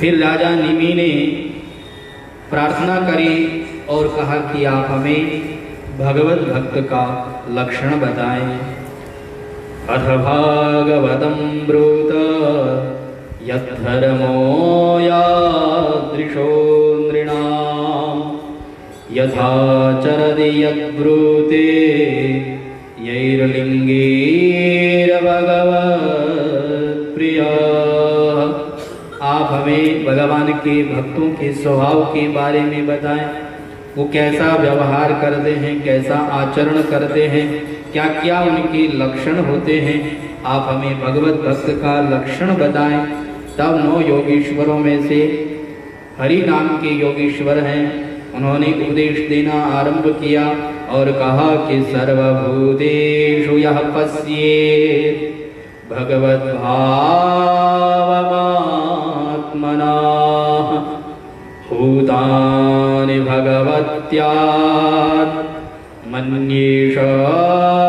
फिर राजा निमि ने प्रार्थना करी और कहा कि आप हमें भगवत भक्त का लक्षण बताएं। अथ भागवतं ब्रूत यद्धर्मो यादृशो नृणां यथाचरति यद्ब्रूते यैर्लिङ्गैर्भगवत्प्रिया। आप हमें भगवान के भक्तों के स्वभाव के बारे में बताएं। वो कैसा व्यवहार करते हैं, कैसा आचरण करते हैं, क्या क्या उनके लक्षण होते हैं। आप हमें भगवत भक्त का लक्षण बताएं। तब 9 योगीश्वरों में से हरि नाम के योगीश्वर हैं, उन्होंने उपदेश देना आरंभ किया और कहा कि सर्वभूतेषु यः पश्येत् भगवद्भावमात्मना भूतानि भगवत्यात् मन्येष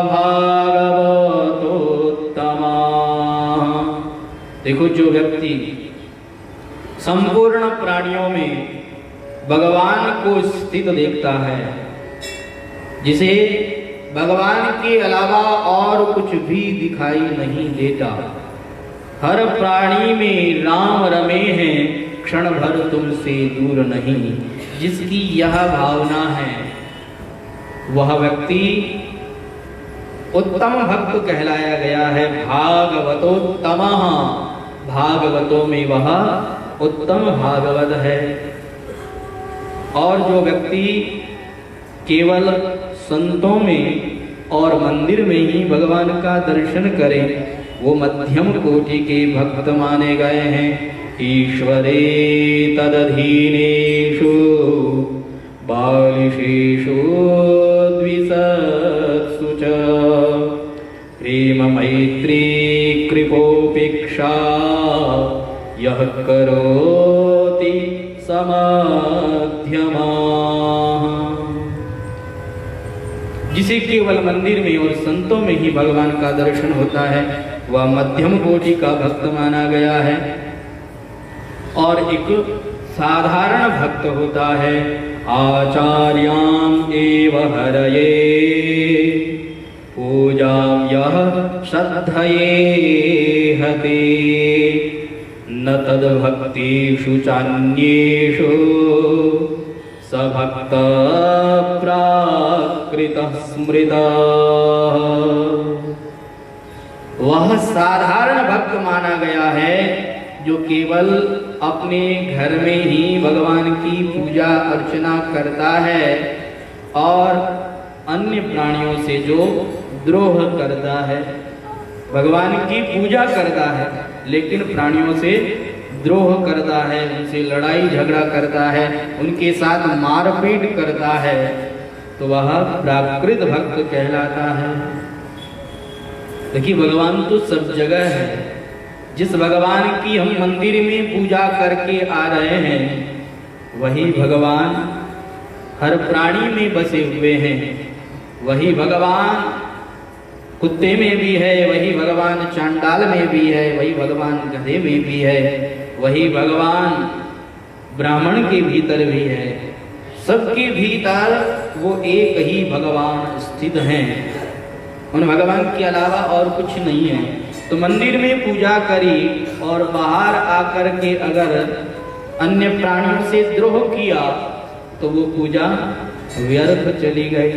भागवतोत्तमा। देखो, जो व्यक्ति संपूर्ण प्राणियों में भगवान को स्थित देखता है, जिसे भगवान के अलावा और कुछ भी दिखाई नहीं देता, हर प्राणी में राम रमे हैं, क्षण भर तुमसे दूर नहीं, जिसकी यह भावना है, वह व्यक्ति उत्तम भक्त कहलाया गया है। भागवतोत्तमः, भागवतों में वह उत्तम भागवत है। और जो व्यक्ति केवल संतों में और मंदिर में ही भगवान का दर्शन करे, वो मध्यम कोटि के भक्त माने गए हैं। ईश्वरे तदधीनेषु बालिशेषु द्विसत्सु च प्रेम मैत्री कृपोपेक्षा यः करोति समध्यमा। जिसे केवल मंदिर में और संतों में ही भगवान का दर्शन होता है, वह मध्यम कोटि का भक्त माना गया है। और एक साधारण भक्त होता है, आचार्याम एव हरये पूजाम यः श्रद्धये हते न तद्भक्तिषु चान्येषु स भक्त प्राकृतः स्मृतः। वह साधारण भक्त माना गया है जो केवल अपने घर में ही भगवान की पूजा अर्चना करता है और अन्य प्राणियों से जो द्रोह करता है। भगवान की पूजा करता है लेकिन प्राणियों से द्रोह करता है, उनसे लड़ाई झगड़ा करता है, उनके साथ मारपीट करता है, तो वह प्राकृत भक्त कहलाता है। देखिए, भगवान तो सब जगह है। जिस भगवान की हम मंदिर में पूजा करके आ रहे हैं, वही भगवान हर प्राणी में बसे हुए हैं। वही भगवान कुत्ते में भी है, वही भगवान चांडाल में भी है, वही भगवान गधे में भी है, वही भगवान ब्राह्मण के भीतर भी है। सबके भीतर वो एक ही भगवान स्थित हैं। उन भगवान के अलावा और कुछ नहीं है। तो मंदिर में पूजा करी और बाहर आकर के अगर अन्य प्राणियों से द्रोह किया तो वो पूजा व्यर्थ चली गई।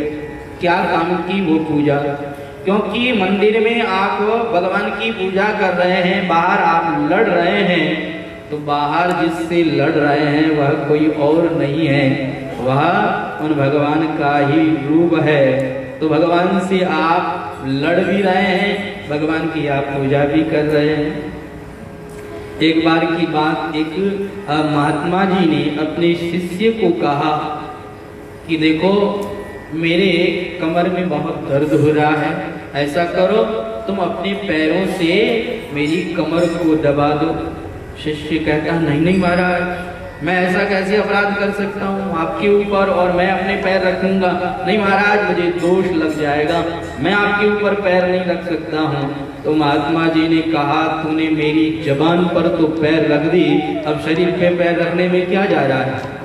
क्या काम की वो पूजा? क्योंकि मंदिर में आप भगवान की पूजा कर रहे हैं, बाहर आप लड़ रहे हैं, तो बाहर जिससे लड़ रहे हैं वह कोई और नहीं है, वह उन भगवान का ही रूप है। तो भगवान से आप लड़ भी रहे हैं, भगवान की आप पूजा भी कर रहे हैं। एक बार की बात, एक महात्मा जी ने अपने शिष्य को कहा कि देखो, मेरे कमर में बहुत दर्द हो रहा है, ऐसा करो तुम अपने पैरों से मेरी कमर को दबा दो। शिष्य कहता, नहीं नहीं महाराज, मैं ऐसा कैसे अपराध कर सकता हूँ आपके ऊपर और मैं अपने पैर रखूंगा? नहीं महाराज, मुझे दोष लग जाएगा, मैं आपके ऊपर पैर नहीं रख सकता हूँ। तो महात्मा जी ने कहा, तूने मेरी जबान पर तो पैर रख दी, अब शरीर पे पैर रखने में क्या जा रहा है?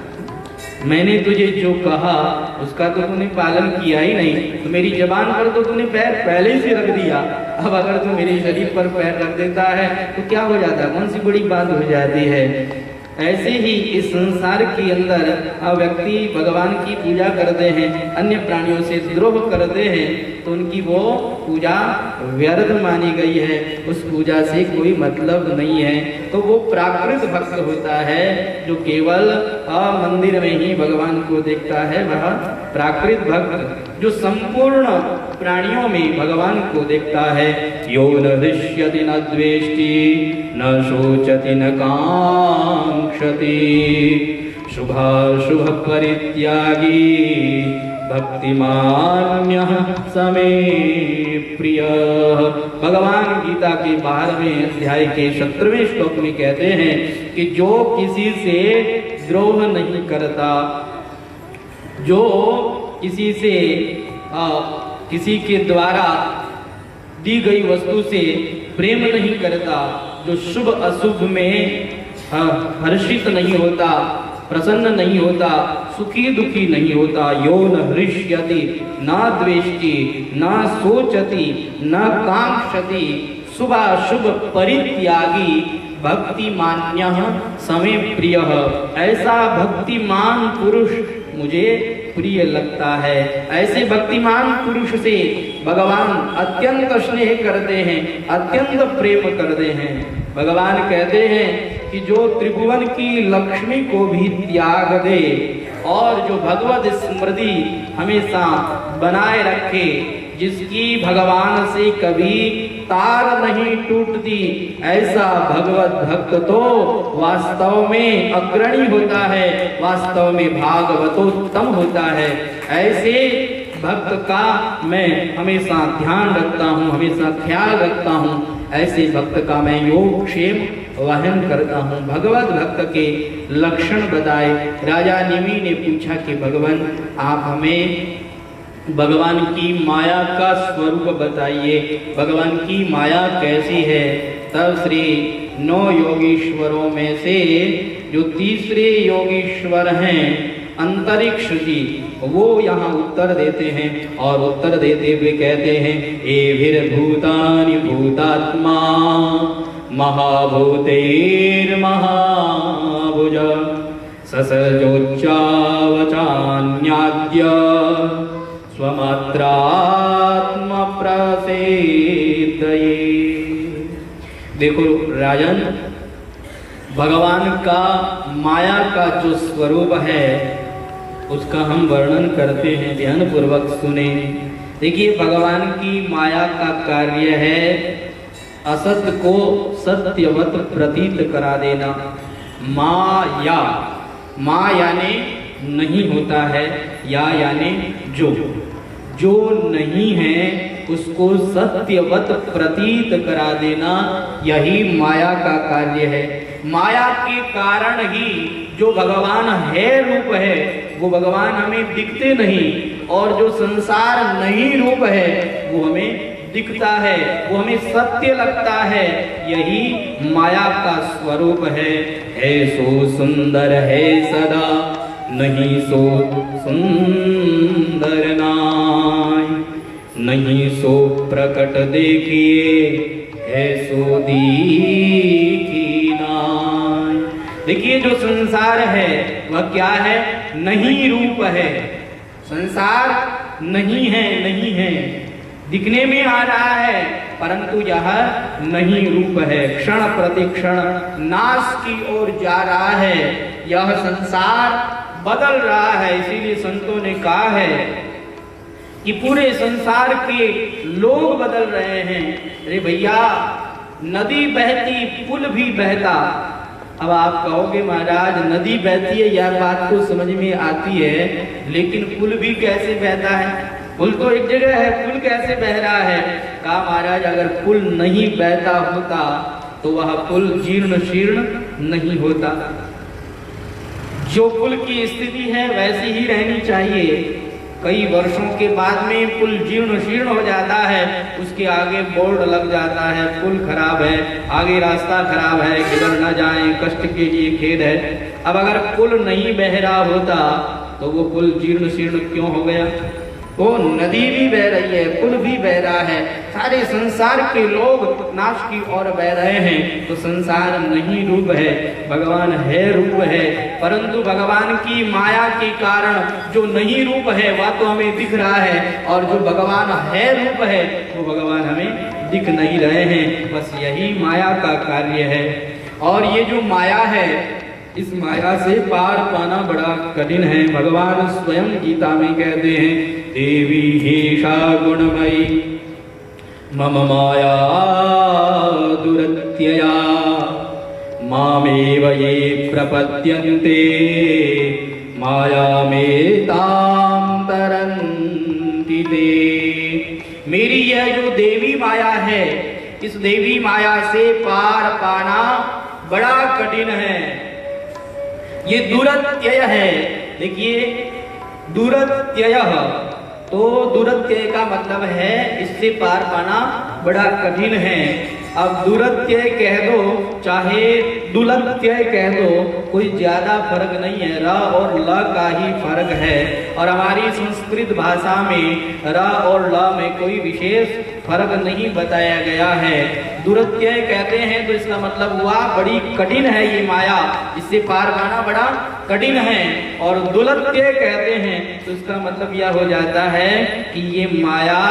मैंने तुझे जो कहा उसका तो तूने पालन किया ही नहीं, तो मेरी जबान पर तो तूने पैर पहले ही से रख दिया, अब अगर तू मेरे शरीर पर पैर रख देता है तो क्या हो जाता है? कौन सी बड़ी बात हो जाती है? ऐसे ही इस संसार के अंदर व्यक्ति भगवान की पूजा करते हैं, अन्य प्राणियों से द्रोह करते हैं, तो उनकी वो पूजा व्यर्थ मानी गई है, उस पूजा से कोई मतलब नहीं है। तो वो प्राकृत भक्त होता है जो केवल मंदिर में ही भगवान को देखता है, वह प्राकृत भक्त जो संपूर्ण प्राणियों में भगवान को देखता है। यो न हृष्यति न द्वेष्टि न शोचति न कांक्षति शुभाशुभ परित्यागी भक्तिमान्यः समे प्रिय। भगवान गीता के 12वें अध्याय के 17वें श्लोक में कहते हैं कि जो किसी से द्रोह नहीं करता, जो किसी से किसी के द्वारा दी गई वस्तु से प्रेम नहीं करता, जो शुभ अशुभ में हर्षित नहीं होता, प्रसन्न नहीं होता, सुखी दुखी नहीं होता, यो न हृष्यति न द्वेष्टि न शोचति न कांक्षति शुभाशुभ परित्यागी भक्तिमान्यः समे प्रियः। ऐसा भक्तिमान पुरुष मुझे प्रिय लगता है। ऐसे भक्तिमान पुरुष से भगवान अत्यंत स्नेह करते हैं, अत्यंत प्रेम करते हैं। भगवान कहते हैं कि जो त्रिभुवन की लक्ष्मी को भी त्याग दे और जो भगवत स्मृति हमेशा बनाए रखे, जिसकी भगवान से कभी तार नहीं टूटती, ऐसा भगवत भक्त तो वास्तव में अग्रणी होता है, वास्तव में भागवतोत्तम होता है। ऐसे भक्त का मैं हमेशा ध्यान रखता हूँ, हमेशा ख्याल रखता हूँ। ऐसे भक्त का मैं योगक्षेम वहन करता हूँ। भगवत भक्त के लक्षण बताए। राजा निमि ने पूछा कि भगवान आप हमें भगवान की माया का स्वरूप बताइए, भगवान की माया कैसी है। तब श्री 9 योगीश्वरों में से जो तीसरे योगीश्वर हैं अंतरिक्ष जी, वो यहाँ उत्तर देते हैं और उत्तर देते हुए कहते हैं, एभिर्भूतानि भूतात्मा महाभूतेर्महाभुज ससजोच्चावचान्याद्य स्वमात्रात्म प्रसेदये। देखो राजन, भगवान का माया का जो स्वरूप है उसका हम वर्णन करते हैं, ध्यान पूर्वक सुने। देखिए, भगवान की माया का कार्य है असत्य को सत्यवत प्रतीत करा देना। माया, मां यानी नहीं होता है, या यानी जो नहीं है उसको सत्यवत प्रतीत करा देना, यही माया का कार्य है। माया के कारण ही जो भगवान है रूप है, वो भगवान हमें दिखते नहीं, और जो संसार नहीं रूप है वो हमें दिखता है, वो हमें सत्य लगता है। यही माया का स्वरूप है सो सुंदर है सदा नहीं सो सुंदर नाय, नहीं सो प्रकट देखिए है सो दीखी नाय। देखिए, जो संसार है वह क्या है? नहीं रूप है। संसार नहीं है, दिखने में आ रहा है, परंतु यह नहीं रूप है। क्षण प्रतिक्षण नाश की ओर जा रहा है। यह संसार बदल रहा है। इसीलिए संतों ने कहा है कि पूरे संसार के लोग बदल रहे हैं। अरे भैया, नदी बहती पुल भी बहता। अब आप कहोगे महाराज नदी बहती है, यह बात तो समझ में आती है, लेकिन पुल भी कैसे बहता है? पुल तो एक जगह है, पुल कैसे बह रहा है? कहा महाराज, अगर पुल नहीं बहता होता तो वह पुल जीर्ण शीर्ण नहीं होता। जो पुल की स्थिति है वैसी ही रहनी चाहिए। कई वर्षों के बाद में पुल जीर्ण शीर्ण हो जाता है, उसके आगे बोर्ड लग जाता है पुल खराब है, आगे रास्ता खराब है, किधर न जाएं, कष्ट के लिए खेद है। अब अगर पुल नहीं बह रहा होता तो वो पुल जीर्ण शीर्ण क्यों हो गया? वो नदी भी बह रही है, पुल भी बह रहा है, सारे संसार के लोग नाश की ओर बह रहे हैं, तो संसार नहीं रूप है, भगवान है रूप है। परंतु भगवान की माया के कारण जो नहीं रूप है वह तो हमें दिख रहा है, और जो भगवान है रूप है वो भगवान हमें दिख नहीं रहे हैं। बस यही माया का कार्य है। और ये जो माया है, इस माया से पार पाना बड़ा कठिन है। भगवान स्वयं गीता में कहते हैं, देवी हेषा गुणमयी मम माया दुरत्यया मामेव ये प्रपद्यन्ते मायामेतां तरन्ति ते। मेरी यह जो देवी माया है, इस देवी माया से पार पाना बड़ा कठिन है। ये दुरत्यय है। देखिए, दुरत्यय, तो दुरत्यय का मतलब है इससे पार पाना बड़ा कठिन है। अब दुरत्यय कह दो चाहे दुलत्यय कह दो, कोई ज्यादा फर्क नहीं है, र और ल का ही फर्क है। और हमारी संस्कृत भाषा में र और ल में कोई विशेष फर्क नहीं बताया गया है। दुरत्यय कहते हैं तो इसका मतलब हुआ बड़ी कठिन है ये माया, इससे पार पाना बड़ा कठिन है। और दुलत्यय कहते हैं तो इसका मतलब यह हो जाता है कि ये माया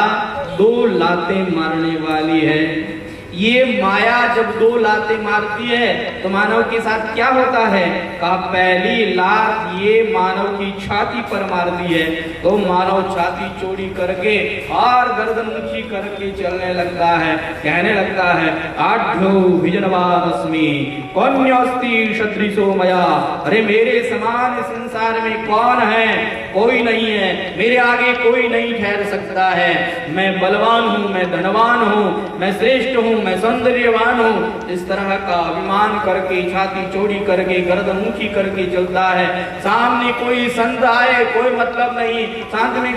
दो लातें मारने वाली है। ये माया जब दो लातें मारती है तो मानव के साथ क्या होता है? कहा, पहली लात ये मानव की छाती पर मारती है तो मानव छाती चौड़ी करके और गर्दन ऊंची करके चलने लगता है, कहने लगता है, आढ्यो विजनवानस्मि कौन्योस्ति सदृशो मया। अरे मेरे समान इस संसार में कौन है? कोई नहीं है, मेरे आगे कोई नहीं ठहर सकता है। मैं बलवान हूँ, मैं धनवान हूँ, मैं श्रेष्ठ हूँ, मैं सौंदर्यवान हूँ। इस तरह का अभिमान करके छाती चौड़ी करके गर्दन ऊंची करके चलता है। सामने कोई संत आए कोई मतलब नहीं, सामने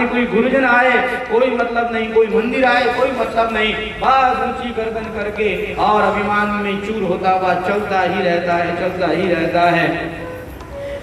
कोई गुरुजन आए कोई मतलब नहीं, कोई मंदिर आए कोई मतलब नहीं, बस ऊंची गर्दन करके और अभिमान में चूर होता हुआ चलता ही रहता है, चलता ही रहता है।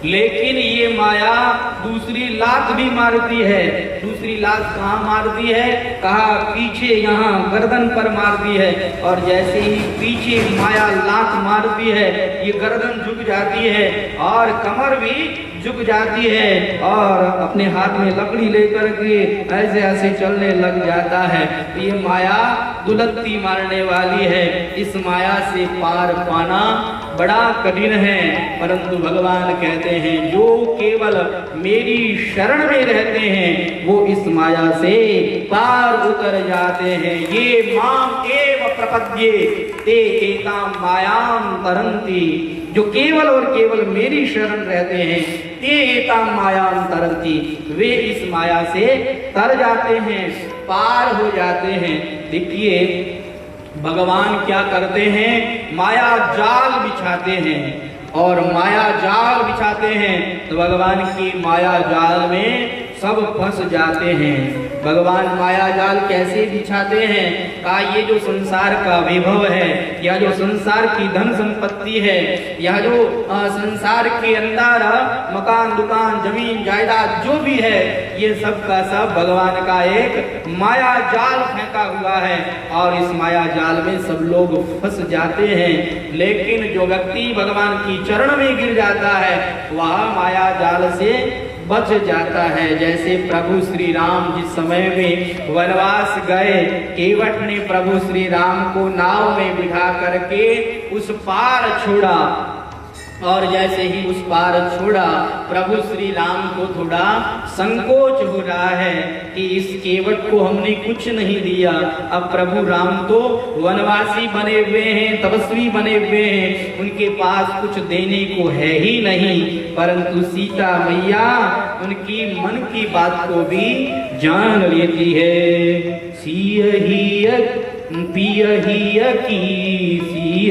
लेकिन ये माया दूसरी लात भी मारती है। दूसरी लात कहाँ मारती है? कहा, पीछे यहाँ गर्दन पर मारती है। और जैसे ही पीछे माया लात मारती है, ये गर्दन झुक जाती है और कमर भी झुक जाती है और अपने हाथ में लकड़ी लेकर के ऐसे ऐसे चलने लग जाता है। ये माया दुलत्ती मारने वाली है। इस माया से पार पाना बड़ा कठिन है। परंतु भगवान कहते हैं, जो केवल मेरी शरण में रहते हैं वो इस माया से पार उतर जाते हैं। ये माम एव प्रपद्ये ते एताम मायाम तरन्ति। जो केवल और केवल मेरी शरण रहते हैं, ते एताम मायाम तरन्ति, वे इस माया से तर जाते हैं, पार हो जाते हैं। देखिए, भगवान क्या करते हैं? माया जाल बिछाते हैं, और माया जाल बिछाते हैं तो भगवान की माया जाल में सब फंस जाते हैं। भगवान माया जाल कैसे बिछाते हैं? कहा, ये जो संसार का वैभव है, या जो संसार की धन संपत्ति है, या जो संसार के अंदर मकान दुकान जमीन जायदाद जो भी है, ये सब का सब भगवान का एक माया जाल फेंका हुआ है और इस माया जाल में सब लोग फंस जाते हैं। लेकिन जो व्यक्ति भगवान की चरण में गिर जाता है वह माया जाल से बच जाता है। जैसे प्रभु श्री राम जिस समय में वनवास गए, केवट ने प्रभु श्री राम को नाव में बिठा करके उस पार छोड़ा, और जैसे ही उस पार छोड़ा, प्रभु श्री राम को थोड़ा संकोच हो रहा है कि इस केवट को हमने कुछ नहीं दिया। अब प्रभु राम तो वनवासी बने हुए हैं, तपस्वी बने हुए हैं, उनके पास कुछ देने को है ही नहीं। परंतु सीता मैया उनकी मन की बात को भी जान लेती है। पियहिय की सिय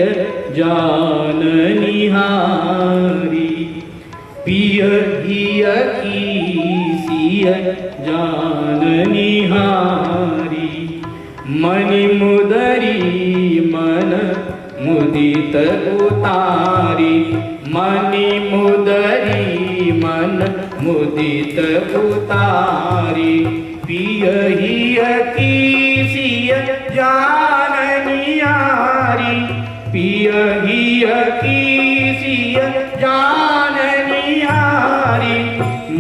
जान निहारी, पियहिय की सिय जान निहारी। मनि मुदरी मन मुदित उतारी। मनि मुदरी मन मुदित उतारी। पियहिय की सिय जान निहारी। पियहिय की सिय जान निहारी।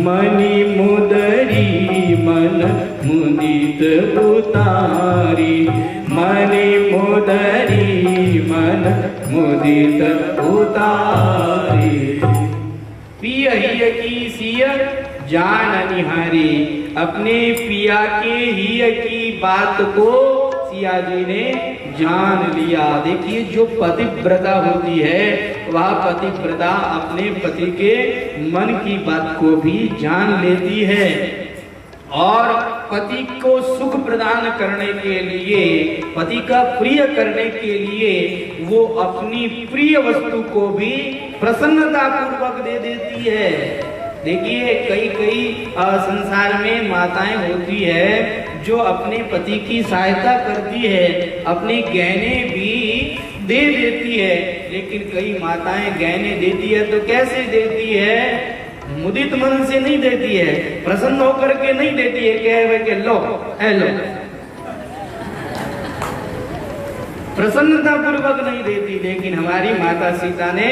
मनि मुदरी मन मुदित उतारी। मनि मुदरी मन मुदित उतारी। पियहिय की सिय जान निहारी। अपने पिया के हिय की बात को सिया जी ने जान लिया। देखिए, जो पतिव्रता होती है वह पतिव्रता अपने पति के मन की बात को भी जान लेती है और पति को सुख प्रदान करने के लिए, पति का प्रिय करने के लिए वो अपनी प्रिय वस्तु को भी प्रसन्नता पूर्वक दे देती है। देखिए, कई संसार में माताएं होती है जो अपने पति की सहायता करती है, अपने गहने भी दे देती है, लेकिन कई माताएं गहने देती है तो कैसे देती है? मुदित मन से नहीं देती है, प्रसन्न होकर के नहीं देती है, कहे कि लो हेलो, प्रसन्नता पूर्वक नहीं देती। लेकिन हमारी माता सीता ने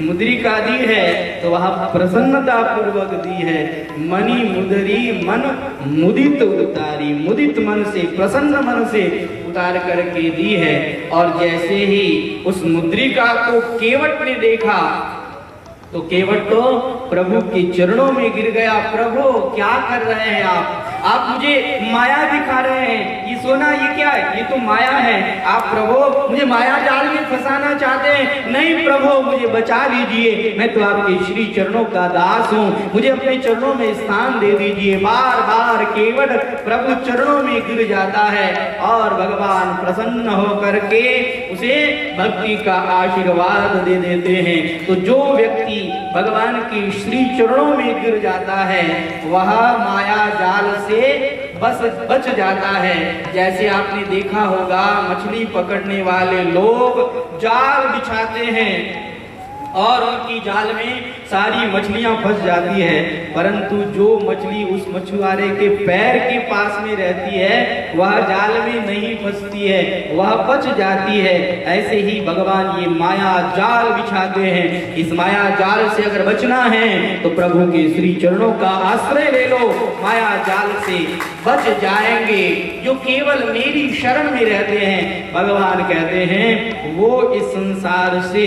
मुद्रिका दी है तो वह प्रसन्नता पूर्वक दी है। मनि मुदरी मन मुदित उतारी। मुदित मन से, प्रसन्न मन से उतार करके दी है। और जैसे ही उस मुद्रिका को केवट ने देखा तो केवट तो प्रभु के चरणों में गिर गया। प्रभु, क्या कर रहे हैं आप मुझे माया दिखा रहे हैं। ये सोना, ये क्या है? ये तो माया है। आप प्रभु मुझे माया जाल में फंसाना चाहते हैं। नहीं प्रभु, मुझे बचा लीजिए, मैं तो आपके श्री चरणों का दास हूँ, मुझे अपने चरणों में स्थान दे दीजिए। बार बार केवट प्रभु चरणों में गिर जाता है और भगवान प्रसन्न होकर के उसे भक्ति का आशीर्वाद दे देते हैं। तो जो व्यक्ति भगवान की श्री चरणों में गिर जाता है वह माया जाल से बच जाता है। जैसे आपने देखा होगा, मछली पकड़ने वाले लोग जाल बिछाते हैं और उनकी जाल में सारी मछलियां फंस जाती है, परंतु जो मछली उस मछुआरे के पैर के पास में रहती है वह जाल में नहीं फंसती है, वह बच जाती है। ऐसे ही भगवान ये माया जाल बिछाते हैं। इस माया जाल से अगर बचना है तो प्रभु के श्री चरणों का आश्रय ले लो, माया जाल से बच जाएंगे। जो केवल मेरी शरण में रहते हैं, भगवान कहते हैं, वो इस संसार से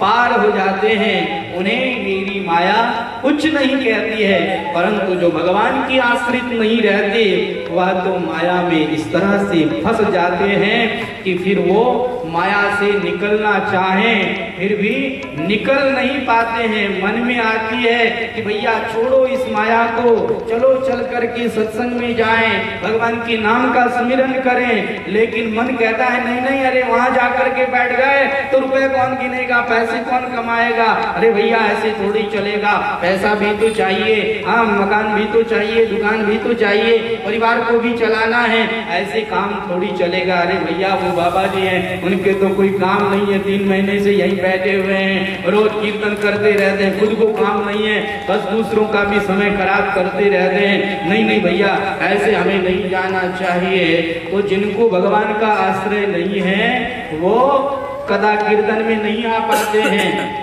पार हो जाते हैं, उन्हें मेरी माया कुछ नहीं कहती है। परंतु जो भगवान की आश्रित नहीं रहते वह तो माया में इस तरह से फंस जाते हैं कि फिर वो माया से निकलना चाहें फिर भी निकल नहीं पाते हैं। मन में आती है कि भैया छोड़ो इस माया को, चलो चल करके सत्संग में जाएं, भगवान के नाम का स्मरण करें, लेकिन मन कहता है नहीं नहीं, अरे वहां जाकर के बैठ गए तो रुपए कौन गिनेगा, पैसे कौन कमाएगा, अरे भैया ऐसे थोड़ी चलेगा, पैसा भी तो चाहिए, हाँ मकान भी तो चाहिए, दुकान भी तो चाहिए, परिवार को भी चलाना है, ऐसे काम थोड़ी चलेगा। अरे भैया वो बाबा जी हैं, उनके तो कोई काम नहीं है, 3 महीने से यहीं बैठे हुए हैं, रोज कीर्तन करते रहते हैं, खुद को काम नहीं है, बस दूसरों का भी समय खराब करते रहते हैं। नहीं नहीं भैया, ऐसे हमें नहीं जाना चाहिए। तो जिनको भगवान का आश्रय नहीं है वो कदा कीर्तन में नहीं आ पाते हैं,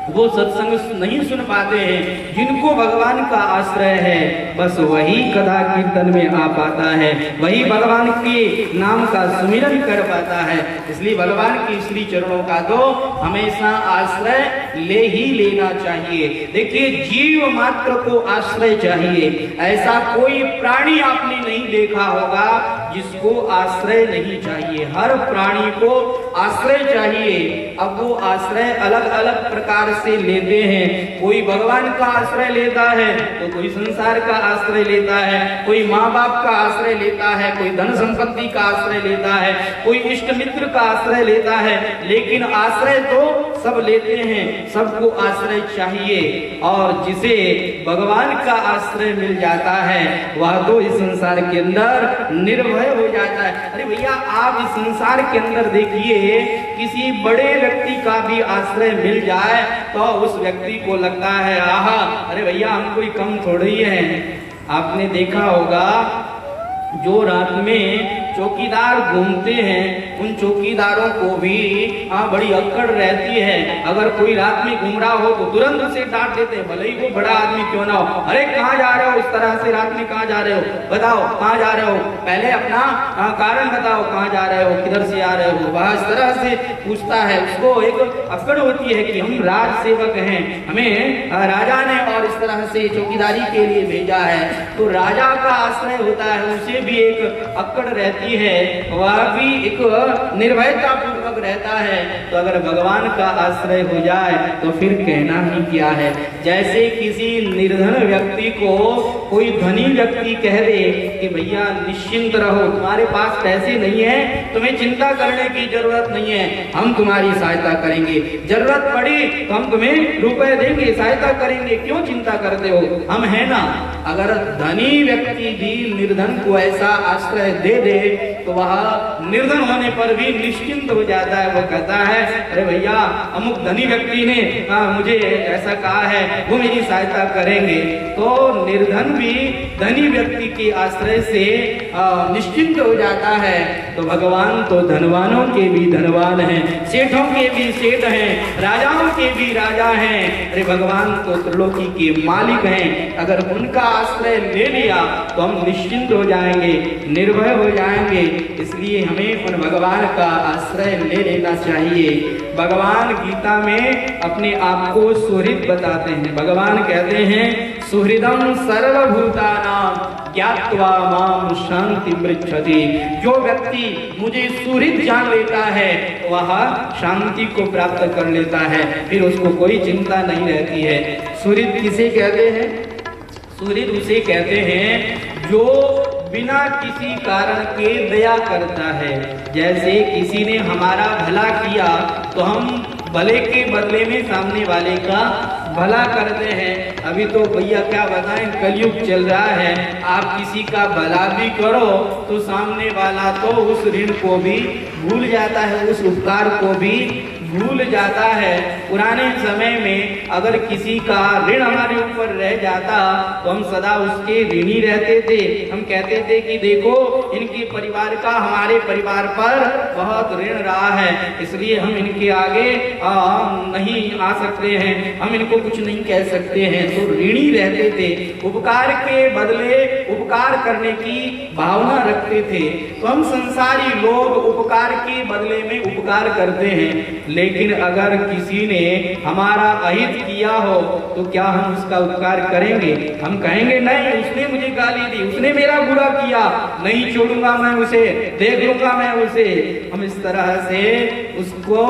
वो सत्संग नहीं सुन पाते हैं। जिनको भगवान का आश्रय है बस वही कथा कीर्तन में आ पाता है, वही भगवान के नाम का सुमिरन कर पाता है। इसलिए भगवान के श्री चरणों का तो हमेशा आश्रय ले ही लेना चाहिए। देखिए, जीव मात्र को आश्रय चाहिए, ऐसा कोई प्राणी आपने नहीं देखा होगा जिसको आश्रय नहीं चाहिए। हर प्राणी को आश्रय चाहिए। अब वो आश्रय अलग अलग प्रकार से लेते हैं। कोई भगवान का आश्रय लेता है तो कोई संसार का आश्रय लेता है, कोई माँ बाप का आश्रय लेता है, कोई धन संपत्ति का आश्रय लेता है, कोई इष्ट मित्र का आश्रय लेता है, लेकिन आश्रय तो सब लेते हैं, सबको आश्रय चाहिए, और जिसे भगवान का आश्रय मिल जाता है वह तो इस संसार के अंदर निर्भय हो जाता है। अरे भैया, आप इस संसार के अंदर देखिए, किसी बड़े व्यक्ति का भी आश्रय मिल जाए तो उस व्यक्ति को लगता है आहा, अरे भैया हम कोई कम थोड़ी है। आपने देखा होगा जो रात में चौकीदार घूमते हैं, उन चौकीदारों को भी बड़ी अक्कड़ रहती है। अगर कोई रात में घूम रहा हो तो तुरंत उसे डांट देते हैं, भले ही वो बड़ा आदमी क्यों ना हो। अरे कहाँ जा रहे हो, इस तरह से रात में कहाँ जा रहे हो, बताओ कहाँ जा रहे हो, पहले अपना कारण बताओ, कहाँ जा रहे हो, किधर से आ रहे हो। वह इस तरह से पूछता है, उसको एक अक्कड़ होती है कि हम राज सेवक हैं, हमें राजा ने और इस तरह से चौकीदारी के लिए भेजा है। तो राजा का आश्रय होता है, उसे भी एक अक्कड़ रहती है, वह भी एक निर्भयता पूर्वक रहता है। तो अगर भगवान का आश्रय हो जाए तो फिर कहना ही क्या है। जैसे किसी निर्धन व्यक्ति को कोई धनी व्यक्ति कह दे कि भैया निश्चिंत रहो, तुम्हारे पास पैसे नहीं है, तुम्हें चिंता करने की जरूरत नहीं है, हम तुम्हारी सहायता करेंगे, जरूरत पड़ी तो हम तुम्हें रुपए देंगे, सहायता करेंगे, क्यों चिंता करते हो, हम है ना। अगर धनी व्यक्ति भी निर्धन को ऐसा आश्रय दे दे तो वह निर्धन होने पर भी निश्चिंत हो जाता है। वो कहता है अरे भैया अमुक धनी व्यक्ति ने मुझे ऐसा कहा है, वो मेरी सहायता करेंगे। तो निर्धन भी धनी व्यक्ति के आश्रय से निश्चिंत हो जाता है। तो भगवान तो धनवानों के भी धनवान हैं, सेठों के भी सेठ हैं, राजाओं के भी राजा हैं। अरे भगवान तो त्रिलोकी के मालिक हैं। अगर उनका आश्रय ले लिया तो हम निश्चिंत हो जाएंगे, निर्भय हो जाएंगे। इसलिए हमें उन भगवान का आश्रय ले लेना चाहिए। भगवान गीता में अपने आप को सुहृद बताते हैं। भगवान कहते हैं सुहृदम सर्वभूतानां ज्ञात्वा मां शांति पृच्छति। जो व्यक्ति मुझे सुहृद जान लेता है वह शांति को प्राप्त कर लेता है, फिर उसको कोई चिंता नहीं रहती है। सुहृद किसे कहते हैं? सुहृद उसे कहते हैं जो बिना किसी कारण के दया करता है। जैसे किसी ने हमारा भला किया तो हम भले के बदले में सामने वाले का भला करते हैं। अभी तो भैया क्या बताएं, कलयुग चल रहा है, आप किसी का भला भी करो तो सामने वाला तो उस ऋण को भी भूल जाता है, उस उपकार को भी भूल जाता है। पुराने समय में अगर किसी का ऋण हमारे ऊपर रह जाता तो हम सदा उसके ऋणी रहते थे। हम कहते थे कि देखो इनके परिवार का हमारे परिवार पर बहुत ऋण रहा है, इसलिए हम इनके आगे नहीं आ सकते हैं, हम इनको कुछ नहीं कह सकते हैं। तो ऋणी रहते थे, उपकार के बदले उपकार करने की भावना रखते थे। तो हम संसारी लोग उपकार के बदले में उपकार करते हैं, लेकिन अगर किसी ने हमारा अहित किया हो तो क्या हम उसका उपकार करेंगे? हम कहेंगे नहीं, उसने मुझे गाली दी, उसने मेरा बुरा किया, नहीं छोड़ूंगा मैं उसे, देख लूंगा मैं उसे। हम इस तरह से उसको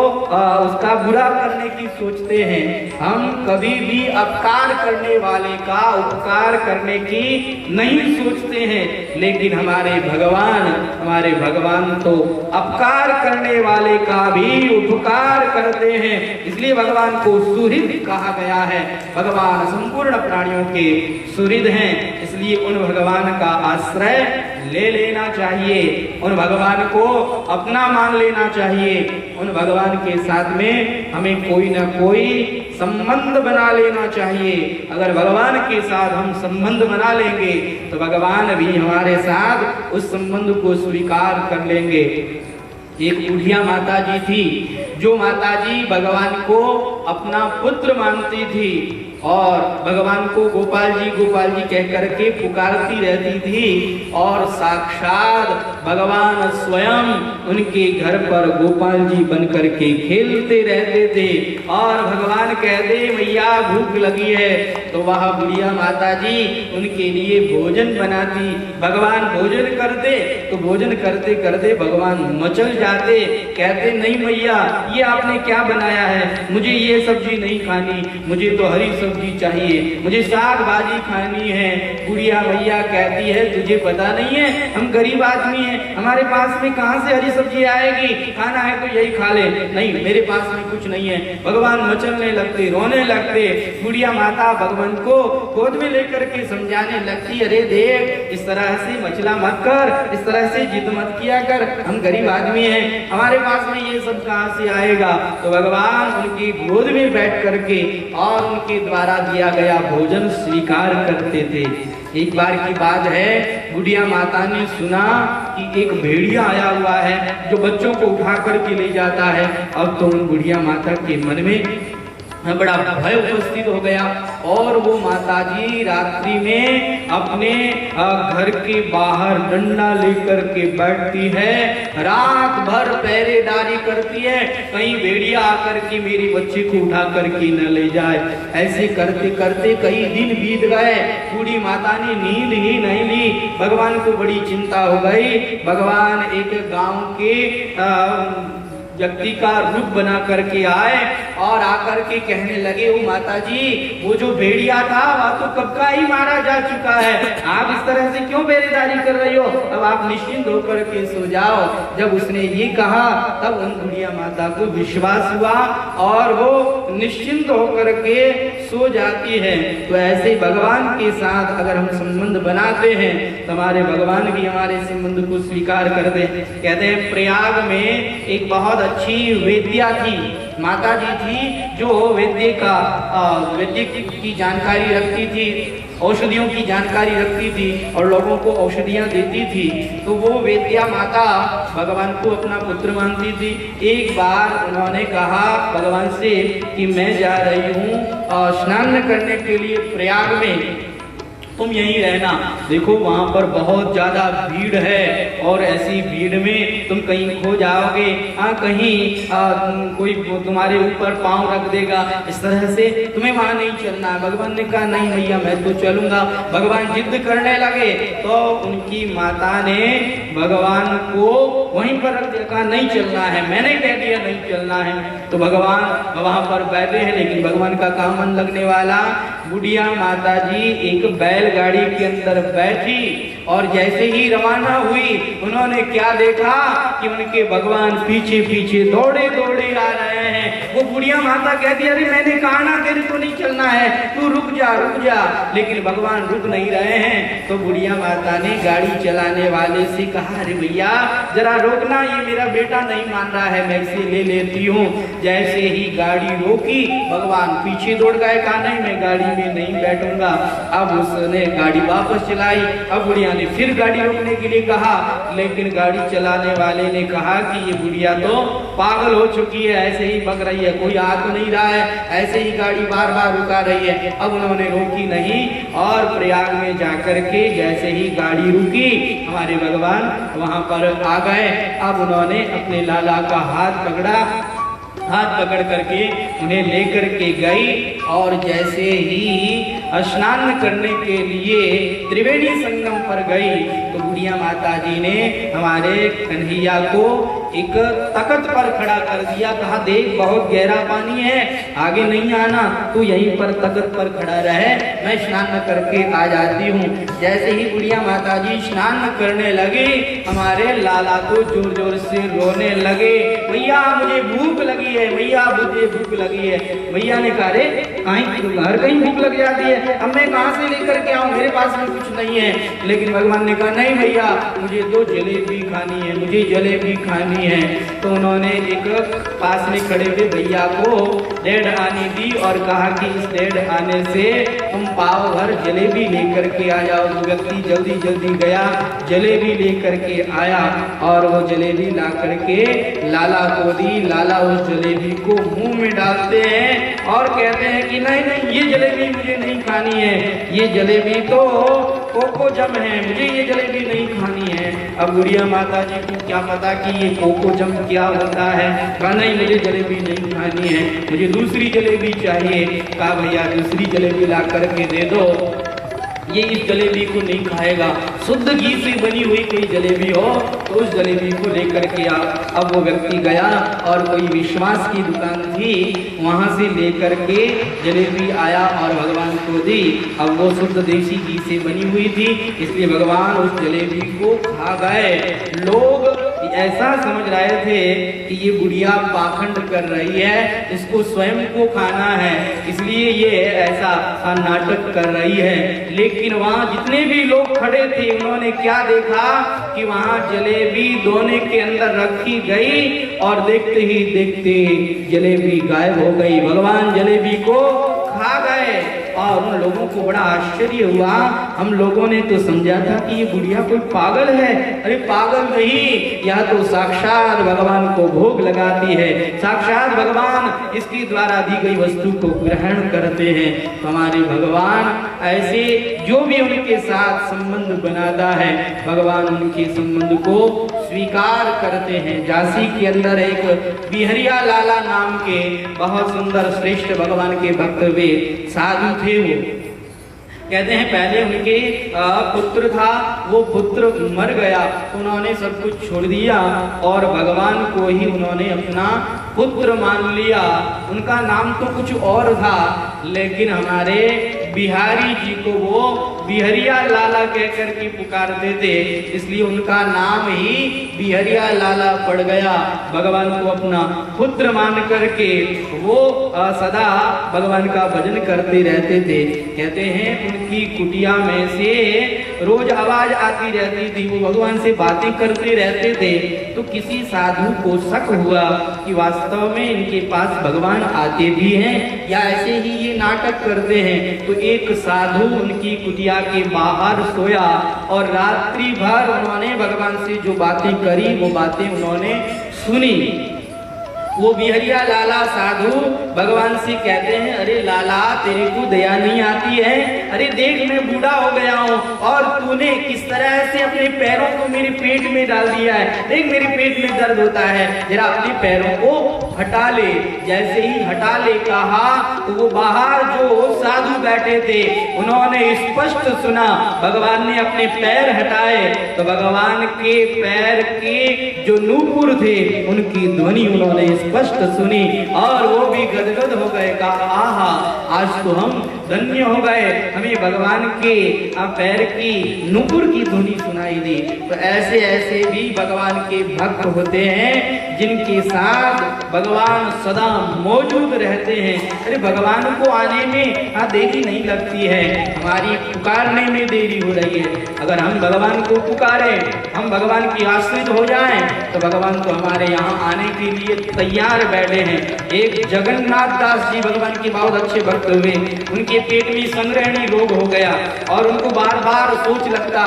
उसका बुरा करने की सोचते हैं। हम कभी भी अपकार करने वाले का उपकार करने की नहीं सोचते हैं। लेकिन हमारे भगवान तो अपकार करने वाले का भी उपकार करते हैं। इसलिए भगवान को सुहृद कहा गया है। भगवान संपूर्ण प्राणियों के सुहृद हैं, इसलिए उन भगवान का आश्रय ले लेना चाहिए, उन भगवान को अपना मान लेना चाहिए। उन भगवान के साथ में हमें कोई ना कोई संबंध बना लेना चाहिए। अगर भगवान के साथ हम संबंध बना लेंगे तो भगवान भी हमारे साथ उस संबंध को स्वीकार कर लेंगे। एक बुढ़िया माता जी थी, जो माता जी भगवान को अपना पुत्र मानती थी और भगवान को गोपाल जी कह करके पुकारती रहती थी। और साक्षात भगवान स्वयं उनके घर पर गोपाल जी बन करके खेलते रहते थे। और भगवान कहते भैया भूख लगी है तो वह बुढ़िया माता जी उनके लिए भोजन बनाती। भगवान भोजन करते तो भोजन करते करते भगवान मचल जाते, कहते नहीं भैया ये आपने क्या बनाया है, मुझे ये सब्जी नहीं खानी, मुझे तो हरी सब्जी चाहिए, मुझे साग भाजी खानी है। बुढ़िया भैया कहती है तुझे पता नहीं है हम गरीब आदमी हैं, हमारे पास में कहाँ से हरी सब्जी आएगी, खाना है तो यही खा ले। नहीं, मेरे पास में कुछ नहीं है। भगवान मचलने लगते, रोने लगते। बुढ़िया माता भगवान को गोद में लेकर के समझाने लगती, अरे देख इस तरह से मचला मत कर, इस तरह से जिद मत किया कर, हम गरीब आदमी हैं, हमारे पास में ये सब कहाँ से आएगा। तो भगवान उनकी गोद में बैठ करके और उनके द्वारा दिया गया भोजन स्वीकार करते थे। एक बार की बात है, बुढ़िया माता ने सुना कि एक भेड़िया आया हुआ है जो बच्चों को उठा करके ले जाता है। अब तो उन बुढ़िया माता के मन में बड़ा भय उपस्थित हो गया और वो माताजी रात्रि में अपने घर के बाहर डंडा लेकर के बैठती है, रात भर पहरेदारी करती है, कहीं भेड़िया आकर के मेरे बच्चे को उठा करके न ले जाए। ऐसे करते करते कई दिन बीत गए, बूढ़ी माता ने नींद ही नहीं ली। भगवान को बड़ी चिंता हो गई। भगवान एक गांव के व्यक्ति का रूप बना करके आए और आकर के कहने लगे, ओ माता जी, वो जो भेड़िया था वह तो कब का ही मारा जा चुका है, आप इस तरह से क्यों पहरेदारी कर रही हो, अब आप निश्चिंत होकर के सो जाओ। जब उसने ये कहा तब उन बुढ़िया माता को विश्वास हुआ और वो निश्चिंत होकर के सो जाती है। तो ऐसे भगवान के साथ अगर हम संबंध बनाते हैं तो हमारे भगवान भी हमारे संबंध को स्वीकार करते हैं। कहते हैं प्रयाग में एक बहुत अच्छी वेद्या थी, माता जी थी जो वैद्य की जानकारी रखती थी, औषधियों की जानकारी रखती थी और लोगों को औषधियाँ देती थी। तो वो वेद्या माता भगवान को अपना पुत्र मानती थी। एक बार उन्होंने कहा भगवान से कि मैं जा रही हूँ स्नान करने के लिए प्रयाग में, तुम यहीं रहना। देखो वहां पर बहुत ज्यादा भीड़ है और ऐसी भीड़ में तुम कहीं खो जाओगे, कहीं कोई तुम्हारे ऊपर पांव रख देगा, इस तरह से तुम्हें वहां नहीं चलना है। भगवान ने कहा नहीं भैया मैं तो चलूंगा। भगवान जिद करने लगे तो उनकी माता ने भगवान को वहीं पर रख दिया, कहा नहीं चलना है, मैंने कह दिया नहीं चलना है। तो भगवान वहां पर बैठे हैं, लेकिन भगवान का काम मन लगने वाला। बुढ़िया माता जी एक बैलगाड़ी के अंदर बैठी और जैसे ही रवाना हुई उन्होंने क्या देखा कि उनके भगवान पीछे पीछे दौड़े दौड़े आ रहे हैं। वो बुढ़िया माता कहती अरे मैंने कहा ना तेरे को नहीं चलना है, तू रुक जा रुक जा, लेकिन भगवान रुक नहीं रहे हैं। तो बुढ़िया माता ने गाड़ी चलाने वाले से कहा अरे भैया जरा रोकना, ये मेरा बेटा नहीं मान रहा है, मैं इसे ले लेती हूँ। जैसे ही गाड़ी रोकी भगवान पीछे दौड़ गए, कहा नहीं मैं गाड़ी में नहीं बैठूंगा। अब उसने गाड़ी वापस चलाई। अब बुढ़िया ने फिर गाड़ी रोकने के लिए कहा, लेकिन गाड़ी चलाने वाले ने कहा कि ये बुढ़िया तो पागल हो चुकी है, ऐसे ही बक रही है, कोई आ तो नहीं रहा है, ऐसे ही गाड़ी बार बार रुका रही है। अब उन्होंने रोकी नहीं और प्रयाग में जाकर के जैसे ही गाड़ी रुकी हमारे भगवान वहां पर आ गए। अब उन्होंने अपने लाला का हाथ पकड़ा, हाथ पकड़ करके उन्हें लेकर के गई और जैसे ही स्नान करने के लिए त्रिवेणी संगम पर गई तो बुढ़िया माता जी ने हमारे कन्हैया को एक तख्त पर खड़ा कर दिया, कहा देख बहुत गहरा पानी है, आगे नहीं आना, तू यहीं पर तख्त पर खड़ा रहे, मैं स्नान करके आ जाती हूँ। जैसे ही बुढ़िया माता जी स्नान करने लगे हमारे लाला तो जोर जोर से रोने लगे, भैया मुझे भूख लगी है, भैया मुझे भूख लगी है। भैया ने कहा रे हर कहीं भूख लग जाती है, अब मैं कहाँ से लेकर के आऊँ, मेरे पास में कुछ नहीं है। लेकिन भगवान ने कहा नहीं भैया मुझे तो जलेबी खानी है, मुझे जलेबी खानी है। तो उन्होंने एक पास में खड़े हुए भैया को 1.5 आने दी और कहा कि इस 1.5 आने से तुम पाव भर जलेबी लेकर के आ जाओ। तो व्यक्ति जल्दी जल्दी गया, जलेबी लेकर के आया और वो जलेबी ला करके लाला को दी। लाला उस जलेबी को मुंह में डालते हैं और कहते हैं कि नहीं नहीं ये जलेबी मुझे नहीं खानी है, ये जलेबी तो कोकोजम है, मुझे ये जलेबी नहीं खानी है। अब बुढ़िया माता जी को क्या पता कि ये कोकोजम क्या होता है, कहा नहीं मुझे जलेबी नहीं खानी है, मुझे दूसरी जलेबी चाहिए। कहा भैया दूसरी जलेबी ला करके दे दो। ये इस जलेबी को नहीं खाएगा। शुद्ध घी से बनी हुई कोई जलेबी हो तो उस जलेबी को लेकर के अब वो व्यक्ति गया और कोई विश्वास की दुकान थी, वहाँ से लेकर के जलेबी आया और भगवान को दी। अब वो शुद्ध देसी घी से बनी हुई थी, इसलिए भगवान उस जलेबी को खा गए। लोग ऐसा समझ रहे थे कि ये बुढ़िया पाखंड कर रही है, इसको स्वयं को खाना है, इसलिए ये ऐसा नाटक कर रही है। लेकिन वहाँ जितने भी लोग खड़े थे उन्होंने क्या देखा कि वहाँ जलेबी दोने के अंदर रखी गई और देखते ही देखते जलेबी गायब हो गई। भगवान जलेबी को खा गए और उन लोगों को बड़ा आश्चर्य हुआ। हम लोगों ने तो समझा था कि ये बुढ़िया कोई पागल है। अरे पागल नहीं, यह तो साक्षात भगवान को भोग लगाती है, साक्षात भगवान इसके द्वारा दी गई वस्तु को ग्रहण करते हैं। हमारे भगवान ऐसे जो भी उनके साथ संबंध बनाता है, भगवान उनके संबंध को स्वीकार करते हैं। झांसी के अंदर एक बिहरिया लाला नाम के बहुत सुंदर श्रेष्ठ भगवान के भक्त वे साधु थे। वो कहते हैं पहले उनके पुत्र था, वो पुत्र मर गया, उन्होंने सब कुछ छोड़ दिया और भगवान को ही उन्होंने अपना पुत्र मान लिया। उनका नाम तो कुछ और था, लेकिन हमारे बिहारी जी को वो बिहरिया लाला कहकर के पुकारते थे, इसलिए उनका नाम ही बिहरिया लाला पड़ गया। भगवान को अपना पुत्र मान करके वो सदा भगवान का भजन करते रहते थे। कहते हैं उनकी कुटिया में से रोज आवाज आती रहती थी, वो भगवान से बातें करते रहते थे। तो किसी साधु को शक हुआ कि वास्तव में इनके पास भगवान आते भी हैं या ऐसे ही ये नाटक करते हैं। तो एक साधु उनकी कुटिया के बाहर सोया और रात्रि भर उन्होंने भगवान से जो बातें करी वो बातें उन्होंने सुनी। वो बिहरिया लाला साधु भगवान से कहते हैं, अरे लाला तेरे को दया नहीं आती है? अरे देख मैं बूढ़ा हो गया हूँ और तूने किस तरह से अपने पैरों को मेरे पेट में डाल दिया है। देख मेरे पेट में दर्द होता है, जरा अपने पैरों को हटा ले। जैसे ही हटा ले कहा तो वो बाहर जो साधु बैठे थे उन्होंने स्पष्ट सुना। भगवान ने अपने पैर हटाए तो भगवान के पैर के जो नूपुर थे उनकी ध्वनि उन्होंने स्पष्ट सुनी और वो भी गदगद हो गए। कहा आहा आज तो हम धन्य हो गए, हमें भगवान के पैर की नूपुर की ध्वनि सुनाई दी। तो ऐसे ऐसे भी भगवान के भक्त होते हैं जिनके साथ भगवान सदा मौजूद रहते हैं। अरे भगवान को आने में देरी नहीं लगती है, हमारी पुकारने में देरी हो रही है। अगर हम भगवान को पुकारे, हम भगवान की आश्रित हो जाएं, तो भगवान तो हमारे यहाँ आने के लिए तैयार बैठे हैं। एक जगन्नाथ दास जी भगवान के बहुत अच्छे भक्त हुए, उनके पेट में संग्रहणी रोग हो गया और उनको बार बार सोच लगता,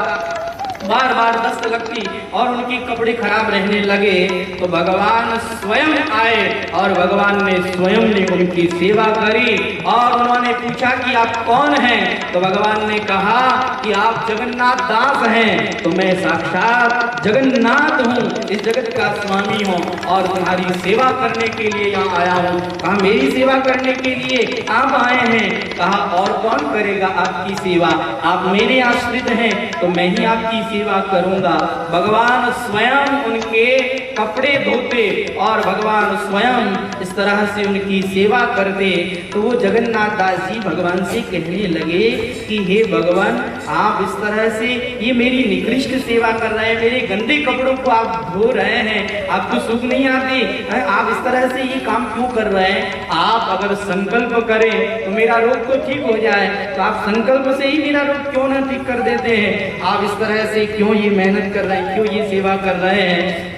बार बार दस्त लगती और उनके कपड़े खराब रहने लगे। तो भगवान स्वयं आए और भगवान ने स्वयं ने उनकी सेवा करी और उन्होंने पूछा कि आप कौन हैं? तो भगवान ने कहा कि आप जगन्नाथ दास हैं। तो मैं साक्षात जगन्नाथ हूँ, इस जगत का स्वामी हूँ और तुम्हारी सेवा करने के लिए यहाँ आया हूँ। कहा मेरी सेवा करने के लिए आप आए हैं? कहा और कौन करेगा आपकी सेवा? आप मेरे आश्रित हैं तो मैं ही आपकी सेवा करूंगा। भगवान स्वयं उनके कपड़े धोते और भगवान स्वयं इस तरह से उनकी सेवा करते। तो वो जगन्नाथ दास जी भगवान से कहने लगे कि हे भगवान आप इस तरह से ये मेरी निकृष्ट सेवा कर रहे हैं, मेरे गंदे कपड़ों को आप धो रहे हैं, आपको सुख नहीं आती? आप इस तरह से ये काम क्यों कर रहे हैं? आप अगर संकल्प करें तो मेरा रोग तो ठीक हो जाए, तो आप संकल्प से ही मेरा रोग क्यों ना ठीक कर देते हैं? आप इस तरह से क्यों ये मेहनत कर रहे हैं, क्यों ये सेवा कर रहे हैं?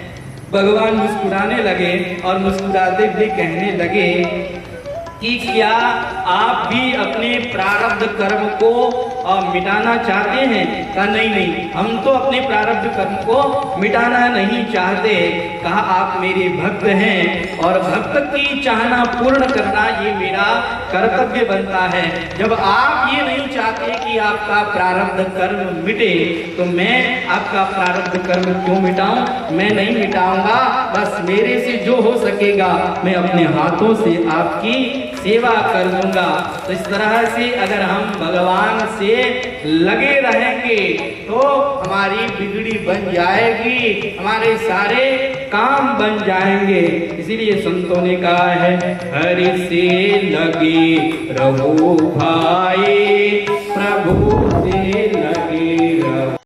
भगवान मुस्कुराने लगे और मुस्कुराते हुए कहने लगे कि क्या आप भी अपने प्रारब्ध कर्म को मिटाना चाहते हैं? कहा नहीं नहीं, हम तो अपने प्रारब्ध कर्म को मिटाना नहीं चाहते। कहा आप मेरे भक्त हैं और भक्त की चाहना पूर्ण करना ये मेरा कर्तव्य बनता है। जब आप ये नहीं चाहते कि आपका प्रारब्ध कर्म मिटे तो मैं आपका प्रारब्ध कर्म क्यों मिटाऊं? मैं नहीं मिटाऊंगा, बस मेरे से जो हो सकेगा मैं अपने हाथों से आपकी सेवा कर दूंगा। तो इस तरह से अगर हम भगवान से लगे रहेंगे तो हमारी बिगड़ी बन जाएगी, हमारे सारे काम बन जाएंगे। इसीलिए संतों ने कहा है हरि से लगे रहो भाई, प्रभु से